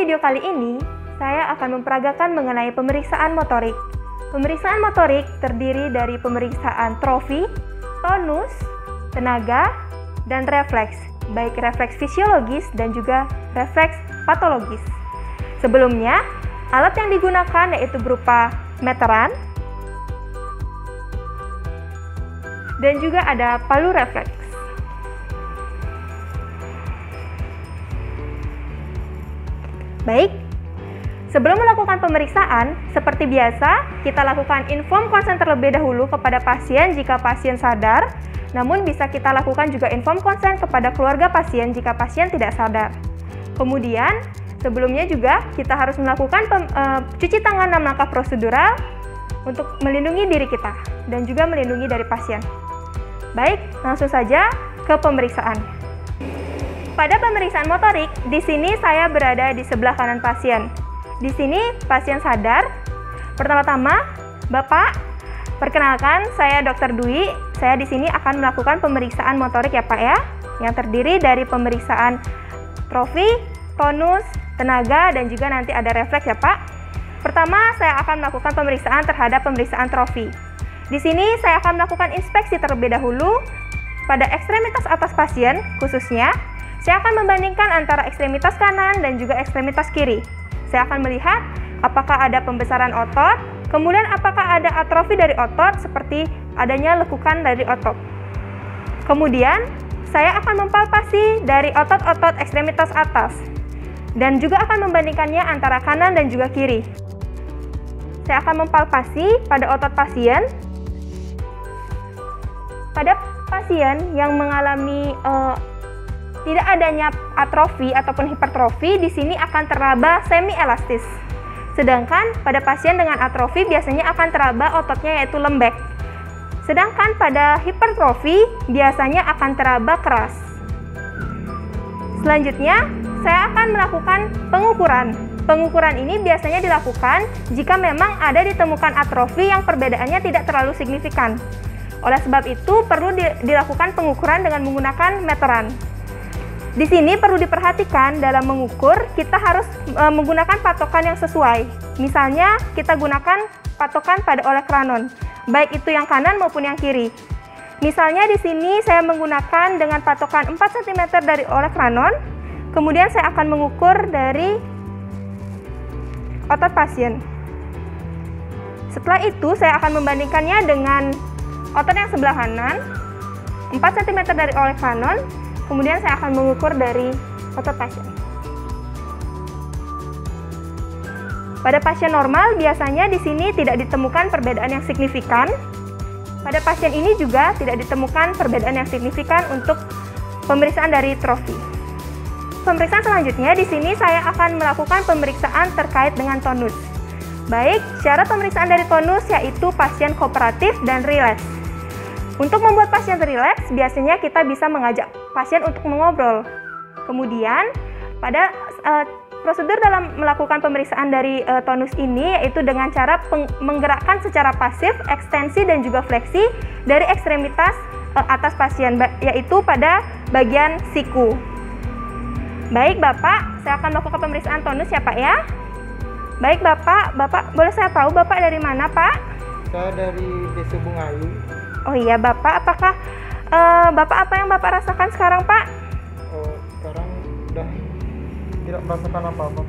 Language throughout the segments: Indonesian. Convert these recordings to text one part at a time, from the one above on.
video kali ini, saya akan memperagakan mengenai pemeriksaan motorik. Pemeriksaan motorik terdiri dari pemeriksaan trofi, tonus, tenaga, dan refleks, baik refleks fisiologis dan juga refleks patologis. Sebelumnya, alat yang digunakan yaitu berupa meteran, dan juga ada palu refleks. Baik, sebelum melakukan pemeriksaan, seperti biasa, kita lakukan inform consent terlebih dahulu kepada pasien jika pasien sadar, namun bisa kita lakukan juga inform consent kepada keluarga pasien jika pasien tidak sadar. Kemudian, sebelumnya juga kita harus melakukan cuci tangan 6 langkah prosedural untuk melindungi diri kita dan juga melindungi dari pasien. Baik, langsung saja ke pemeriksaan. Pada pemeriksaan motorik, di sini saya berada di sebelah kanan pasien. Di sini pasien sadar. Pertama-tama, Bapak, perkenalkan saya Dr. Dwi. Saya di sini akan melakukan pemeriksaan motorik ya Pak ya, yang terdiri dari pemeriksaan trofi, tonus, tenaga, dan juga nanti ada refleks ya Pak. Pertama, saya akan melakukan pemeriksaan terhadap pemeriksaan trofi. Di sini saya akan melakukan inspeksi terlebih dahulu pada ekstremitas atas pasien, khususnya saya akan membandingkan antara ekstremitas kanan dan juga ekstremitas kiri. Saya akan melihat apakah ada pembesaran otot, kemudian apakah ada atrofi dari otot seperti adanya lekukan dari otot. Kemudian, saya akan mempalpasi dari otot-otot ekstremitas atas dan juga akan membandingkannya antara kanan dan juga kiri. Saya akan mempalpasi pada otot pasien. Pada pasien yang mengalami tidak adanya atrofi ataupun hipertrofi, di sini akan teraba semi elastis. Sedangkan pada pasien dengan atrofi biasanya akan teraba ototnya yaitu lembek. Sedangkan pada hipertrofi biasanya akan teraba keras. Selanjutnya, saya akan melakukan pengukuran. Pengukuran ini biasanya dilakukan jika memang ada ditemukan atrofi yang perbedaannya tidak terlalu signifikan. Oleh sebab itu, perlu dilakukan pengukuran dengan menggunakan meteran. Di sini perlu diperhatikan dalam mengukur, kita harus menggunakan patokan yang sesuai. Misalnya, kita gunakan patokan pada olekranon, baik itu yang kanan maupun yang kiri. Misalnya di sini saya menggunakan dengan patokan 4 cm dari olekranon, kemudian saya akan mengukur dari otot pasien. Setelah itu, saya akan membandingkannya dengan otot yang sebelah kanan, 4 cm dari olekranon, kemudian saya akan mengukur dari otot pasien. Pada pasien normal, biasanya di sini tidak ditemukan perbedaan yang signifikan. Pada pasien ini juga tidak ditemukan perbedaan yang signifikan untuk pemeriksaan dari trofi. Pemeriksaan selanjutnya, di sini saya akan melakukan pemeriksaan terkait dengan tonus. Baik, syarat pemeriksaan dari tonus yaitu pasien kooperatif dan rileks. Untuk membuat pasien rileks, biasanya kita bisa mengajak pasien untuk mengobrol. Kemudian, pada prosedur dalam melakukan pemeriksaan dari tonus ini yaitu dengan cara menggerakkan secara pasif, ekstensi dan juga fleksi dari ekstremitas atas pasien, yaitu pada bagian siku. Baik Bapak, saya akan melakukan pemeriksaan tonus ya Pak ya. Baik Bapak, boleh saya tahu Bapak dari mana Pak? Saya dari Desa Bungayu. Oh iya Bapak, apakah Bapak apa yang Bapak rasakan sekarang Pak? Oh, sekarang sudah tidak merasakan apa-apa.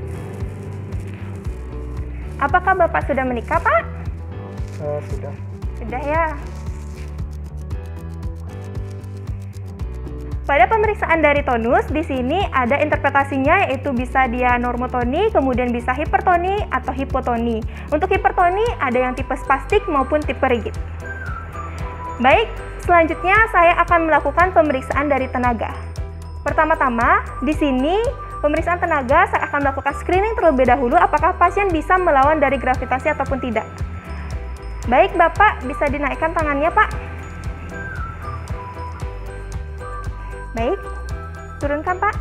Apakah Bapak sudah menikah Pak? Sudah. Sudah ya. Pada pemeriksaan dari tonus, di sini ada interpretasinya yaitu bisa dia normotoni, kemudian bisa hipertoni atau hipotoni. Untuk hipertoni ada yang tipe spastik maupun tipe rigid. Baik, selanjutnya saya akan melakukan pemeriksaan dari tenaga. Pertama-tama, di sini pemeriksaan tenaga saya akan melakukan screening terlebih dahulu apakah pasien bisa melawan dari gravitasi ataupun tidak. Baik Bapak, bisa dinaikkan tangannya Pak. Baik, turunkan Pak.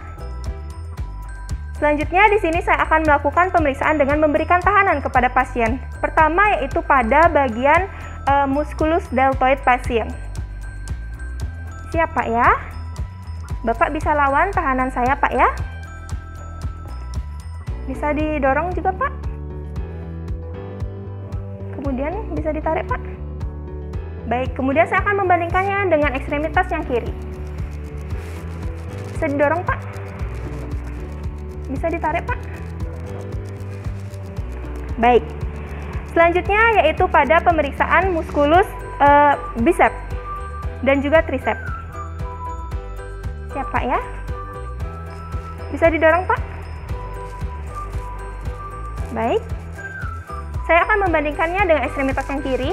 Selanjutnya di sini saya akan melakukan pemeriksaan dengan memberikan tahanan kepada pasien. Pertama yaitu pada bagian musculus deltoid pasien. Siap Pak ya? Bapak bisa lawan tahanan saya Pak ya? Bisa didorong juga, Pak. Kemudian bisa ditarik, Pak. Baik, kemudian saya akan membandingkannya dengan ekstremitas yang kiri. Bisa didorong, Pak. Bisa ditarik, Pak. Baik. Selanjutnya yaitu pada pemeriksaan muskulus bicep dan juga tricep. Siap, Pak ya? Bisa didorong, Pak. Baik. Saya akan membandingkannya dengan ekstremitas yang kiri.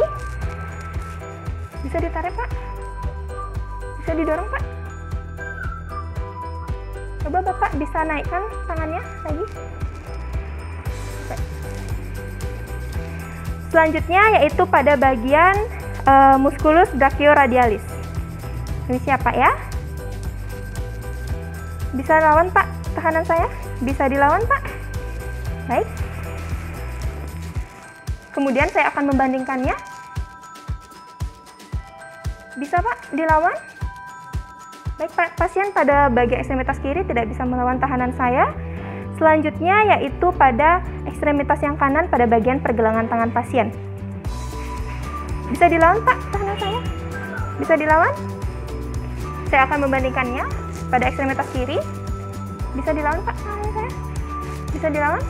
Bisa ditarik, Pak. Bisa didorong, Pak. Coba Bapak bisa naikkan tangannya lagi. Baik. Selanjutnya yaitu pada bagian musculus brachioradialis. Ini siapa ya? Bisa lawan, Pak, tahanan saya? Bisa dilawan, Pak? Baik. Kemudian saya akan membandingkannya. Bisa, Pak, dilawan? Baik, Pak, pasien pada bagian ekstremitas kiri tidak bisa melawan tahanan saya. Selanjutnya yaitu pada ekstremitas yang kanan pada bagian pergelangan tangan pasien. Bisa dilawan, Pak, tahanan saya? Bisa dilawan? Saya akan membandingkannya pada ekstremitas kiri. Bisa dilawan, Pak, tahanan saya? Bisa dilawan?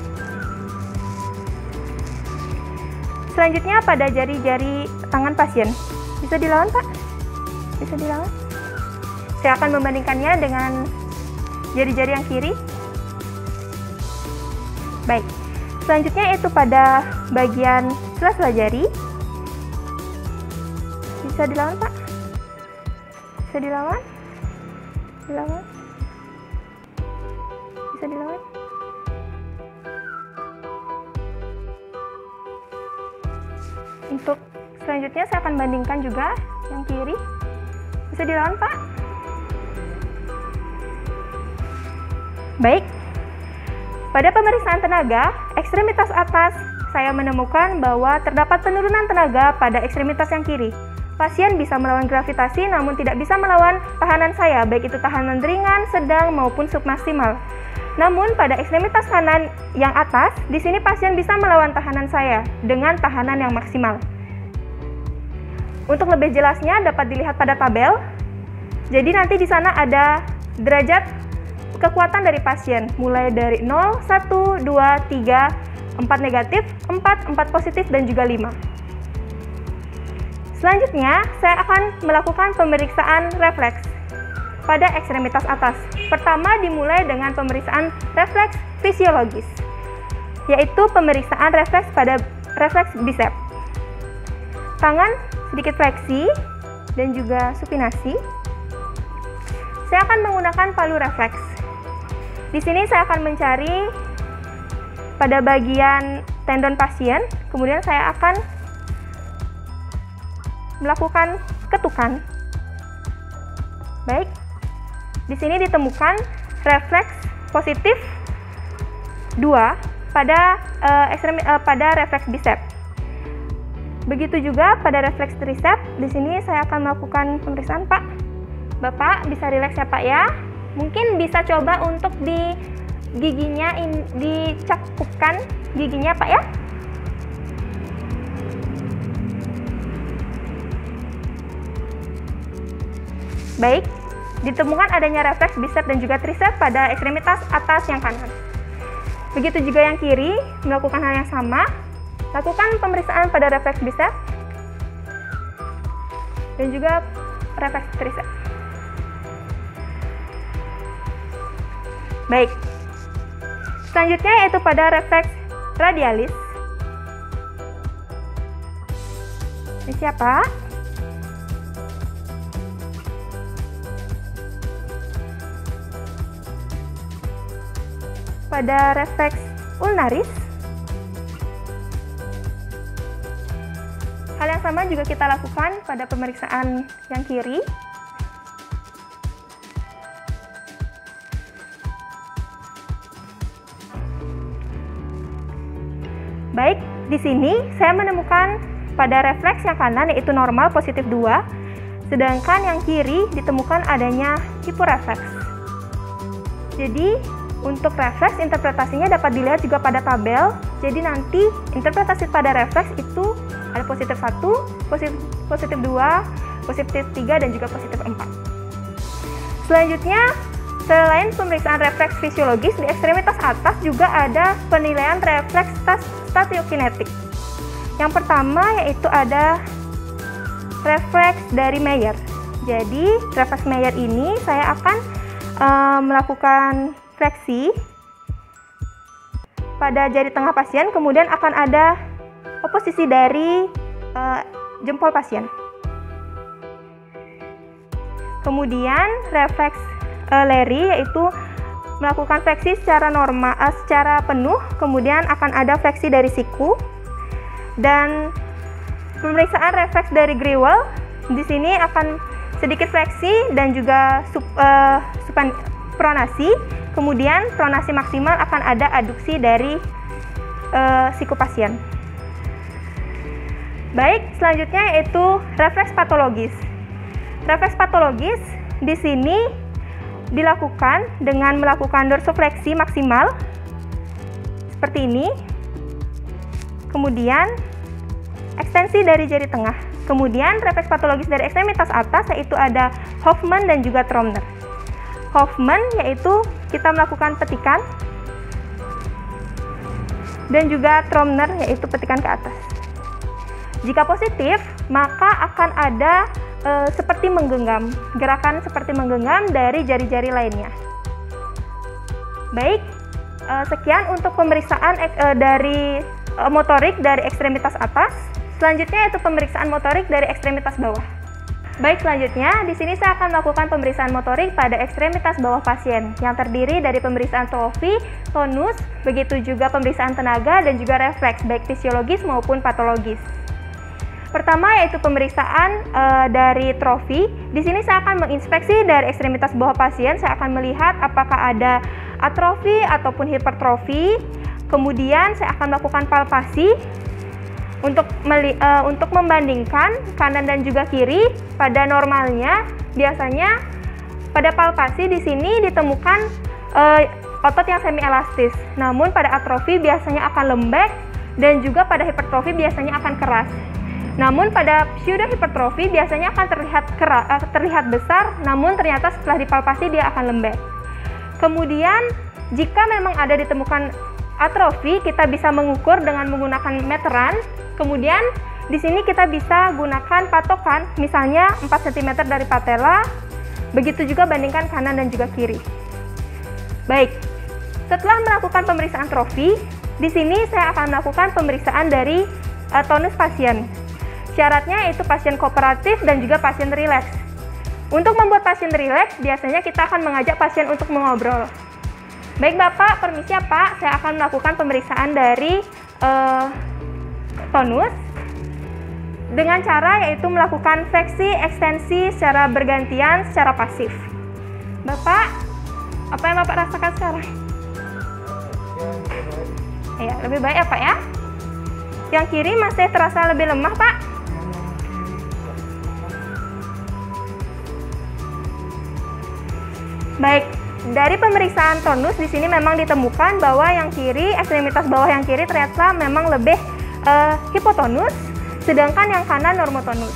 Selanjutnya pada jari-jari tangan pasien. Bisa dilawan, Pak? Bisa dilawan? Saya akan membandingkannya dengan jari-jari yang kiri. Baik. Selanjutnya yaitu pada bagian sela-sela jari. Bisa dilawan, Pak? Bisa dilawan? Dilawan? Bisa dilawan? Untuk selanjutnya saya akan bandingkan juga yang kiri. Bisa dilawan, Pak? Baik. Pada pemeriksaan tenaga, ekstremitas atas, saya menemukan bahwa terdapat penurunan tenaga pada ekstremitas yang kiri. Pasien bisa melawan gravitasi namun tidak bisa melawan tahanan saya, baik itu tahanan ringan, sedang, maupun submaksimal. Namun pada ekstremitas kanan yang atas, di sini pasien bisa melawan tahanan saya dengan tahanan yang maksimal. Untuk lebih jelasnya dapat dilihat pada tabel. Jadi nanti di sana ada derajat kekuatan dari pasien, mulai dari 0, 1, 2, 3, 4 negatif, 4 positif, dan juga 5. Selanjutnya, saya akan melakukan pemeriksaan refleks pada ekstremitas atas. Pertama dimulai dengan pemeriksaan refleks fisiologis, yaitu pemeriksaan refleks pada refleks bicep. Tangan sedikit fleksi dan juga supinasi. Saya akan menggunakan palu refleks. Di sini saya akan mencari pada bagian tendon pasien, kemudian saya akan melakukan ketukan. Baik, di sini ditemukan refleks positif 2 pada refleks bicep. Begitu juga pada refleks tricep. Di sini saya akan melakukan pemeriksaan, Pak. Bapak bisa rileks ya, Pak ya. Mungkin bisa coba untuk di giginya dicakupkan giginya, Pak ya. Baik, ditemukan adanya refleks bicep dan juga tricep pada ekstremitas atas yang kanan. Begitu juga yang kiri, melakukan hal yang sama. Lakukan pemeriksaan pada refleks bicep dan juga refleks tricep. Baik, selanjutnya yaitu pada refleks radialis. Ini siapa? Pada refleks ulnaris. Hal yang sama juga kita lakukan pada pemeriksaan yang kiri. Baik, di sini saya menemukan pada refleks yang kanan yaitu normal positif 2, sedangkan yang kiri ditemukan adanya hiporefleks. Jadi, Untuk refleks, interpretasinya dapat dilihat juga pada tabel. Jadi nanti interpretasi pada refleks itu ada positif 1, positif 2, positif 3, dan juga positif 4. Selanjutnya, selain pemeriksaan refleks fisiologis, di ekstremitas atas juga ada penilaian refleks statiokinetik. Yang pertama yaitu ada refleks dari Mayer. Jadi, refleks Mayer ini saya akan melakukan fleksi pada jari tengah pasien, kemudian akan ada posisi dari jempol pasien. Kemudian refleks Larry yaitu melakukan fleksi secara normal, secara penuh, kemudian akan ada fleksi dari siku. Dan pemeriksaan refleks dari Grewal di sini akan sedikit fleksi dan juga pronasi. Kemudian pronasi maksimal akan ada aduksi dari siku pasien. Baik, selanjutnya yaitu refleks patologis. Refleks patologis di sini dilakukan dengan melakukan dorsofleksi maksimal seperti ini. Kemudian ekstensi dari jari tengah. Kemudian refleks patologis dari ekstremitas atas yaitu ada Hoffman dan juga Tromner. Hoffman yaitu kita melakukan petikan, dan juga Tromner yaitu petikan ke atas. Jika positif, maka akan ada seperti menggenggam, gerakan seperti menggenggam dari jari-jari lainnya. Baik, sekian untuk pemeriksaan dari motorik dari ekstremitas atas. Selanjutnya yaitu pemeriksaan motorik dari ekstremitas bawah. Baik, selanjutnya di sini saya akan melakukan pemeriksaan motorik pada ekstremitas bawah pasien yang terdiri dari pemeriksaan tofi, tonus, begitu juga pemeriksaan tenaga dan juga refleks baik fisiologis maupun patologis. Pertama yaitu pemeriksaan dari trofi. Di sini saya akan menginspeksi dari ekstremitas bawah pasien. Saya akan melihat apakah ada atrofi ataupun hipertrofi. Kemudian saya akan melakukan palpasi untuk membandingkan kanan dan juga kiri. Pada normalnya biasanya pada palpasi di sini ditemukan otot yang semi elastis. Namun pada atrofi biasanya akan lembek dan juga pada hipertrofi biasanya akan keras. Namun pada pseudo hipertrofi biasanya akan terlihat besar, namun ternyata setelah dipalpasi dia akan lembek. Kemudian jika memang ada ditemukan atrofi, kita bisa mengukur dengan menggunakan meteran. Kemudian di sini kita bisa gunakan patokan, misalnya 4 cm dari patella. Begitu juga bandingkan kanan dan juga kiri. Baik, setelah melakukan pemeriksaan trofi, di sini saya akan melakukan pemeriksaan dari tonus pasien. Syaratnya yaitu pasien kooperatif dan juga pasien rileks. Untuk membuat pasien rileks, biasanya kita akan mengajak pasien untuk mengobrol. Baik Bapak, permisi ya Pak, saya akan melakukan pemeriksaan dari tonus dengan cara yaitu melakukan fleksi ekstensi secara bergantian secara pasif. Bapak, apa yang Bapak rasakan sekarang? Ya, lebih baik ya Pak ya. Yang kiri masih terasa lebih lemah Pak. Baik, dari pemeriksaan tonus di sini memang ditemukan bahwa yang kiri, ekstremitas bawah yang kiri ternyata memang lebih hipotonus, sedangkan yang kanan normotonus.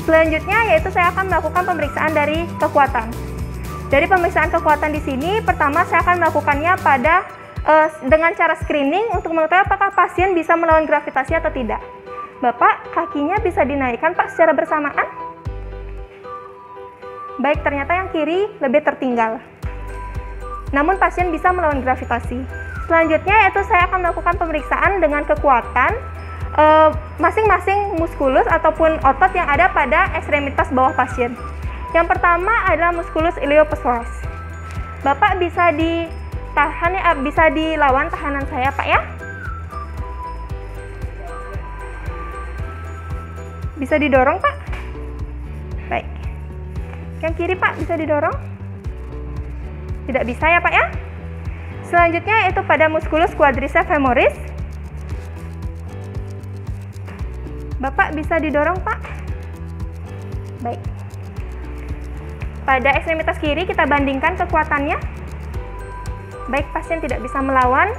Selanjutnya yaitu saya akan melakukan pemeriksaan dari kekuatan. Dari pemeriksaan kekuatan di sini, pertama saya akan melakukannya pada dengan cara screening untuk mengetahui apakah pasien bisa melawan gravitasi atau tidak. Bapak, kakinya bisa dinaikkan Pak secara bersamaan? Baik, ternyata yang kiri lebih tertinggal. Namun pasien bisa melawan gravitasi. Selanjutnya yaitu saya akan melakukan pemeriksaan dengan kekuatan masing-masing muskulus ataupun otot yang ada pada ekstremitas bawah pasien. Yang pertama adalah muskulus iliopsoas. Bapak bisa ditahan ya, bisa dilawan tahanan saya Pak ya. Bisa didorong Pak. Baik. Yang kiri Pak bisa didorong? Tidak bisa ya Pak ya. Selanjutnya yaitu pada muskulus quadriceps femoris. Bapak bisa didorong Pak? Baik. Pada ekstremitas kiri kita bandingkan kekuatannya. baik pasien tidak bisa melawan,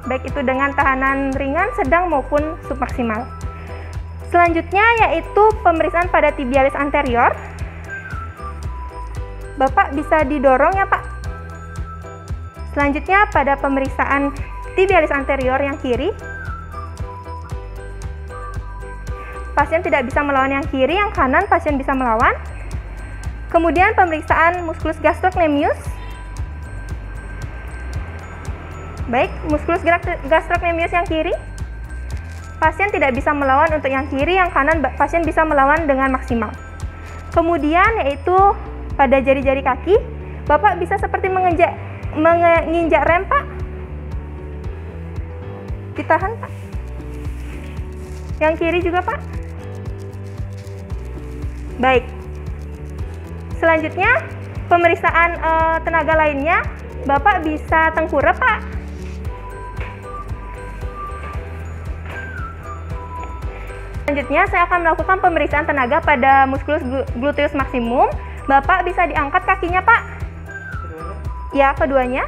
baik itu dengan tahanan ringan, sedang maupun submaksimal. Selanjutnya yaitu pemeriksaan pada tibialis anterior. Bapak bisa didorong ya Pak. Selanjutnya pada pemeriksaan tibialis anterior yang kiri. Pasien tidak bisa melawan yang kiri, yang kanan pasien bisa melawan. Kemudian pemeriksaan musculus gastrocnemius. Baik, musculus gastrocnemius yang kiri. Pasien tidak bisa melawan untuk yang kiri, yang kanan pasien bisa melawan dengan maksimal. Kemudian yaitu pada jari-jari kaki, Bapak bisa seperti menginjak rem Pak. Ditahan Pak. Yang kiri juga Pak. Baik. Selanjutnya pemeriksaan tenaga lainnya, Bapak bisa tengkurap Pak. Selanjutnya saya akan melakukan pemeriksaan tenaga pada musculus gluteus maximum. Bapak bisa diangkat kakinya Pak. Ya, keduanya.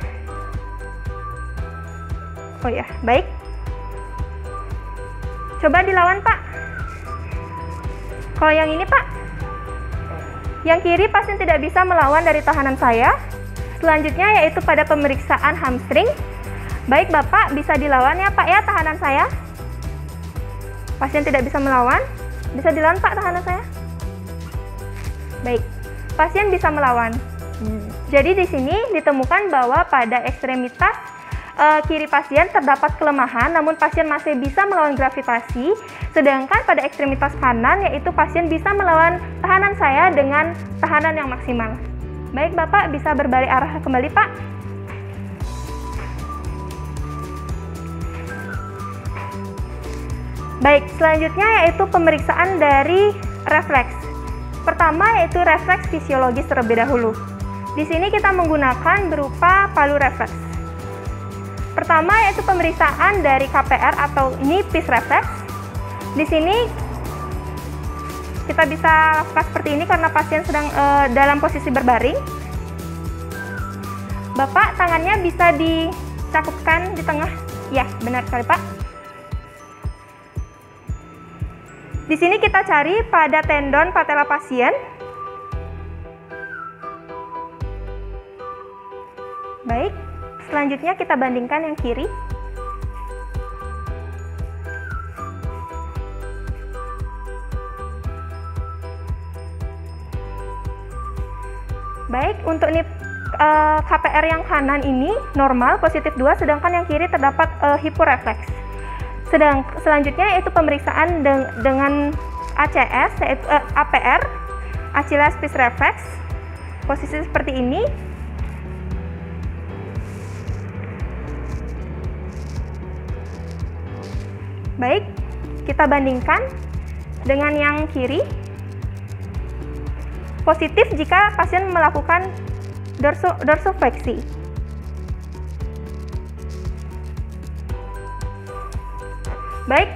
Oh ya, baik. Coba dilawan Pak. Kalau yang ini Pak, yang kiri pasien tidak bisa melawan dari tahanan saya. Selanjutnya yaitu pada pemeriksaan hamstring. Baik Bapak, bisa dilawan ya Pak ya tahanan saya. Pasien tidak bisa melawan. Bisa dilawan Pak tahanan saya. Baik, pasien bisa melawan. Jadi di sini ditemukan bahwa pada ekstremitas kiri pasien terdapat kelemahan, namun pasien masih bisa melawan gravitasi. Sedangkan pada ekstremitas kanan yaitu pasien bisa melawan tahanan saya dengan tahanan yang maksimal. Baik Bapak, bisa berbalik arah kembali Pak. Baik, selanjutnya yaitu pemeriksaan dari refleks. Pertama yaitu refleks fisiologis terlebih dahulu. Di sini kita menggunakan berupa palu refleks. Pertama yaitu pemeriksaan dari KPR atau knee piece reflex. Di sini kita bisa lakukan seperti ini karena pasien sedang dalam posisi berbaring. Bapak, tangannya bisa dicakupkan di tengah. Ya, benar sekali Pak. Di sini kita cari pada tendon patella pasien. Baik, selanjutnya kita bandingkan yang kiri. Baik, untuk KPR yang kanan ini normal, positif 2, sedangkan yang kiri terdapat hiporefleks. Selanjutnya yaitu pemeriksaan dengan ACS, yaitu APR, Achilles piece reflex, posisi seperti ini. Baik, kita bandingkan dengan yang kiri. Positif jika pasien melakukan dorsofleksi. Baik,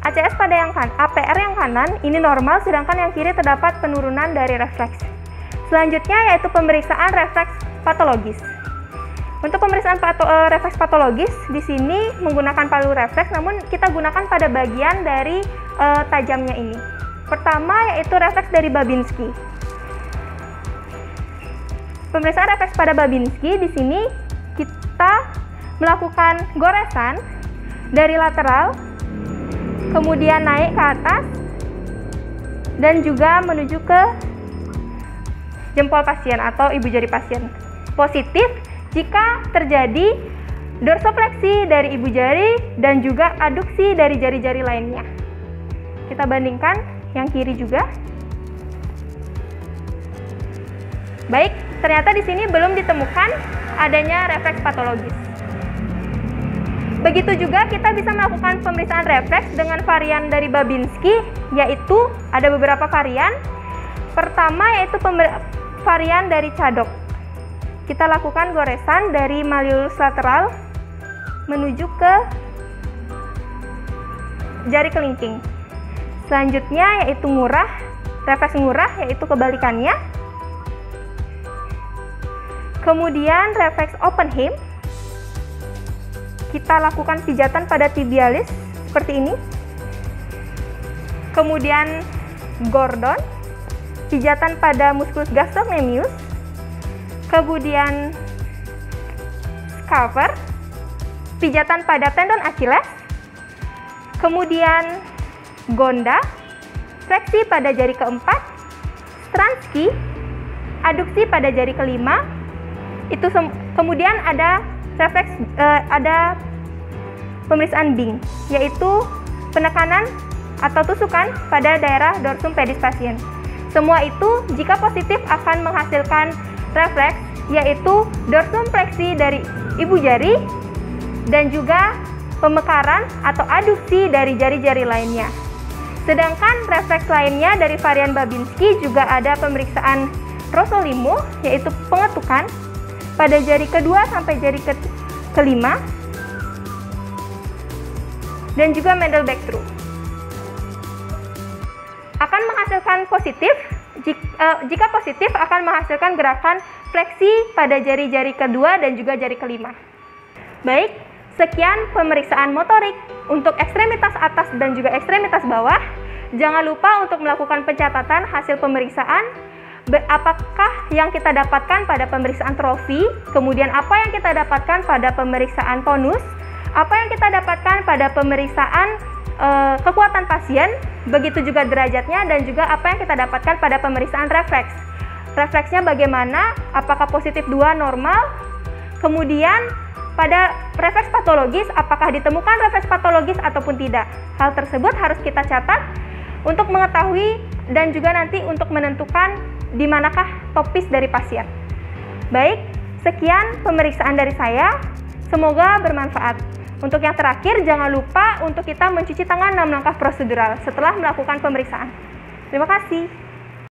ACS pada yang kanan, APR yang kanan ini normal, sedangkan yang kiri terdapat penurunan dari refleks. Selanjutnya yaitu pemeriksaan refleks patologis. Untuk pemeriksaan refleks patologis di sini menggunakan palu refleks, namun kita gunakan pada bagian dari tajamnya ini. Pertama yaitu refleks dari Babinski. Pemeriksaan refleks pada Babinski di sini kita melakukan goresan dari lateral, kemudian naik ke atas, dan juga menuju ke jempol pasien atau ibu jari pasien. Positif jika terjadi dorsofleksi dari ibu jari dan juga aduksi dari jari-jari lainnya. Kita bandingkan yang kiri juga. Baik, ternyata di sini belum ditemukan adanya refleks patologis. Begitu juga kita bisa melakukan pemeriksaan refleks dengan varian dari Babinski, yaitu ada beberapa varian. Pertama yaitu varian dari Cadok. Kita lakukan goresan dari malleolus lateral menuju ke jari kelingking. Selanjutnya yaitu refleks ngurah, yaitu kebalikannya. Kemudian refleks Oppenheim, kita lakukan pijatan pada tibialis seperti ini. Kemudian Gordon, pijatan pada musculus gastrocnemius. Kemudian Scaver, pijatan pada tendon Achilles. Kemudian Gonda, fleksi pada jari keempat. Stransky, aduksi pada jari kelima. Kemudian ada refleks ada pemeriksaan Bing, yaitu penekanan atau tusukan pada daerah dorsum pedis pasien. Semua itu jika positif akan menghasilkan refleks, yaitu dorsum fleksi dari ibu jari dan juga pemekaran atau aduksi dari jari-jari lainnya. Sedangkan refleks lainnya dari varian Babinski juga ada pemeriksaan Rossolimo, yaitu pengetukan pada jari kedua sampai jari kelima, dan juga Mendelbeck through. Akan menghasilkan positif, jika positif akan menghasilkan gerakan fleksi pada jari-jari kedua dan juga jari kelima. Baik, sekian pemeriksaan motorik untuk ekstremitas atas dan juga ekstremitas bawah. Jangan lupa untuk melakukan pencatatan hasil pemeriksaan, apakah yang kita dapatkan pada pemeriksaan trofi, kemudian apa yang kita dapatkan pada pemeriksaan tonus, apa yang kita dapatkan pada pemeriksaan kekuatan pasien, begitu juga derajatnya, dan juga apa yang kita dapatkan pada pemeriksaan refleks. Refleksnya bagaimana, apakah positif 2 normal, kemudian pada refleks patologis, apakah ditemukan refleks patologis ataupun tidak. Hal tersebut harus kita catat untuk mengetahui dan juga nanti untuk menentukan di manakah topis dari pasien. Baik, sekian pemeriksaan dari saya, semoga bermanfaat. Untuk yang terakhir, jangan lupa untuk kita mencuci tangan 6 langkah prosedural setelah melakukan pemeriksaan. Terima kasih.